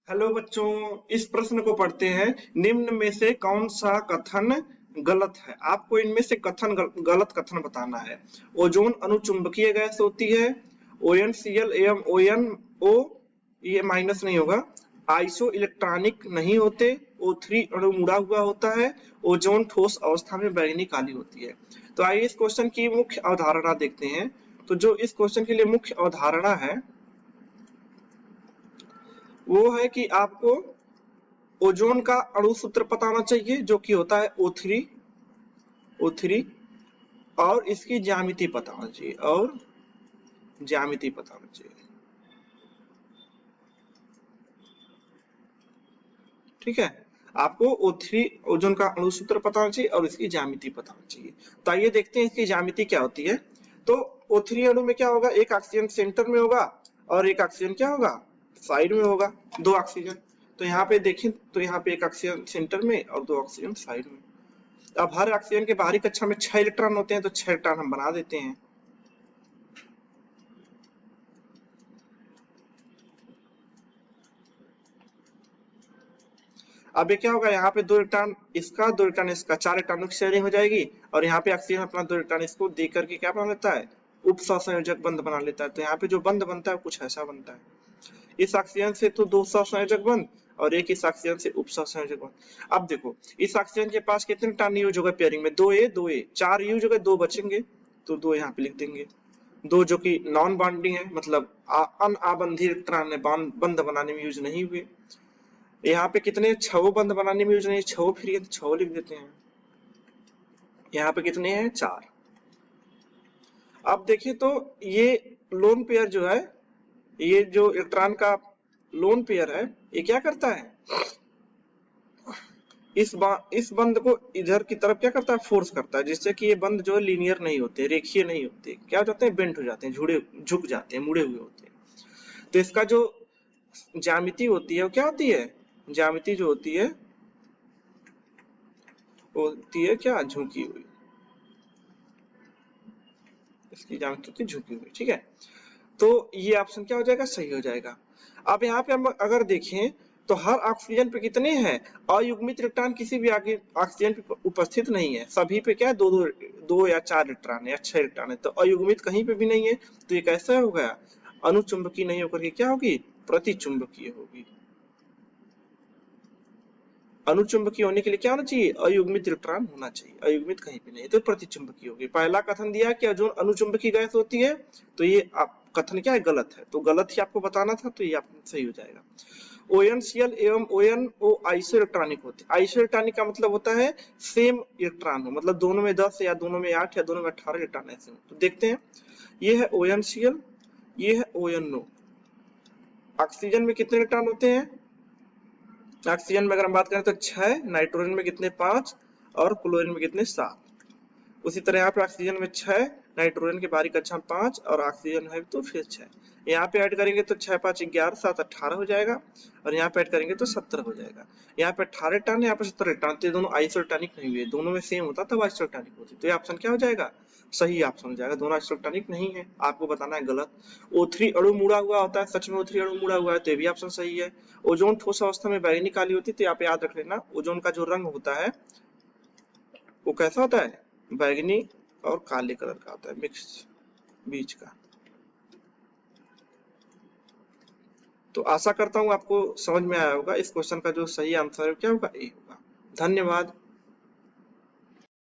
Hello बच्चों, इस प्रश्न को पढ़ते हैं। निम्न में से कौन सा कथन गलत है? आपको इनमें से गलत कथन बताना है। ओजोन अणुचुंबकीय गैस होती है। ONCl एवं ONO ये माइनस नहीं होगा। आइसो इलेक्ट्रॉनिक नहीं होते। O3 अणु मुड़ा हुआ होता है। ओजोन ठोस अवस्था में बैंगनी काली होती है। तो आइए इस क्वेश्चन की मुख्य अवधारणा देखते हैं। तो जो इस क्वेश्चन के लिए मुख्य अवधारणा है वो है कि आपको ओजोन का अणु सूत्र पता होना चाहिए, जो कि होता है O3 और इसकी ज्यामिति पता होना चाहिए ठीक है। आपको O3 ओजोन का अणु सूत्र पता होना चाहिए और इसकी ज्यामिति पता होना चाहिए। तो आइए देखते हैं इसकी ज्यामिति क्या होती है। तो O3 अणु में क्या होगा, एक ऑक्सीजन सेंटर में होगा और एक ऑक्सीजन क्या होगा, साइड में होगा। दो ऑक्सीजन, तो यहाँ पे देखें तो यहाँ पे एक ऑक्सीजन सेंटर में और दो ऑक्सीजन साइड में। अब हर ऑक्सीजन के बाहरी कक्षा में 6 इलेक्ट्रॉन होते हैं, तो 6 इलेक्ट्रॉन हम बना देते हैं। अब ये क्या होगा, यहाँ पे 2 इलेक्ट्रॉन इसका, 2 इलेक्ट्रॉन इसका, 4 इलेक्ट्रॉनों की शेयरिंग हो जाएगी। और यहाँ पे ऑक्सीजन अपना 2 इलेक्ट्रॉन इसको दे करके क्या बना लेता है, उप सहसंयोजक बंध बना लेता है। तो यहाँ पे जो बंध बनता है कुछ ऐसा बनता है। इस ऑक्सीजन से तो 2 सहसंयोजक बंध और एक इस ऑक्सीजन से उप सहसंयोजक बंध। अब देखो इस ऑक्सीजन के पास कितने इलेक्ट्रॉन यूज हो गए पेयरिंग में, 2a 4 यूज हो गए, 2 बचेंगे तो 2 यहाँ पे लिख देंगे। 2 जो कि नॉन बॉन्डिंग है, मतलब अनाबंधी इलेक्ट्रॉन है, बंध बनाने में यूज नहीं हुए। यहाँ पे कितने, 6 बंध बनाने में यूज नहीं, 6 फ्री है तो 6 लिख देते हैं। यहाँ पे कितने हैं, 4। अब देखिए तो ये लोन पेयर जो है, ये जो इलेक्ट्रॉन का लोन पेयर है, ये क्या करता है, इस बंध को इधर की तरफ क्या करता है, फोर्स करता है, जिससे कि ये बंध जो है लीनियर नहीं होते, रेखीय नहीं होते, क्या हो जाते हैं, बेंट हो जाते हैं, झुक जाते हैं, मुड़े हुए होते हैं। तो इसका जो ज्यामिति होती है वो क्या होती है, ज्यामिति जो होती है क्या, झुकी हुई। इसकी ज्यामिति होती है झुकी हुई, ठीक है। तो ये ऑप्शन क्या हो जाएगा, सही हो जाएगा। अब यहाँ पे हम अगर देखें तो हर ऑक्सीजन पे कितने हैं, अयुग्मित इलेक्ट्रॉन किसी भी ऑक्सीजन पे उपस्थित नहीं है। सभी पे क्या है, दो या 4 इलेक्ट्रॉन है या 6 इलेक्ट्रॉन है। तो अयुग्मित कहीं पे भी नहीं है, तो ये कैसा हो गया, अनुचुंबकीय नहीं होकर के क्या होगी, प्रतिचुंबकीय होगी। अनुचुंबकीय होने के लिए क्या होना चाहिए, अयुग्मित इलेक्ट्रॉन होना चाहिए। अयुग्मित कहीं पे नहीं तो प्रतिचुंबकीय होगी। पहला कथन दिया कि जो अनुचुंबकीय गैस होती है, तो ये कथन क्या है, गलत है। तो गलत ही आपको बताना था, तो ये आपको सही हो जाएगा। ONCl एवं ONO आइसो इलेक्ट्रॉनिक होते हैं। आइसो इलेक्ट्रॉनिक का मतलब होता है सेम इलेक्ट्रॉन हो, मतलब दोनों में 10 या दोनों में 8 या दोनों में 18 इलेक्ट्रॉन ऐसे हो। तो देखते हैं, ये है ONCl, ये है ONO। ऑक्सीजन में कितने इलेक्ट्रॉन होते हैं, ऑक्सीजन में अगर हम बात करें तो 6, नाइट्रोजन में कितने, 5 और क्लोरीन में कितने, 7। उसी तरह यहाँ पे ऑक्सीजन में 6, नाइट्रोजन के बाहरी कक्षा 5 और ऑक्सीजन है तो फिर 6। यहाँ पे ऐड करेंगे तो 6 5 11 7 18 हो जाएगा और यहाँ पे ऐड करेंगे तो 17 हो जाएगा। यहाँ पे 18 टन, यहाँ पे 17 टन, तो दोनों आइसोटॉनिक नहीं हुए, दोनों में सेम होता तब आइसोटॉनिक होती। तो ये ऑप्शन क्या हो जाएगा, सही ऑप्शन हो जाएगा। दोनों आइसोटॉनिक नहीं है, आपको बताना है गलत। O3 अणु मुड़ा हुआ होता है, सच में O3 अणु मुड़ा हुआ है, तो ये भी ऑप्शन सही है। ओजोन ठोस अवस्था में बैंगनी काली होती है, तो यहाँ पे याद रख लेना, ओजोन का जो रंग होता है वो कैसा होता है, बैंगनी और काले कलर का होता है, मिक्स बीच का। तो आशा करता हूं आपको समझ में आया होगा। इस क्वेश्चन का जो सही आंसर है क्या होगा, ए होगा। धन्यवाद।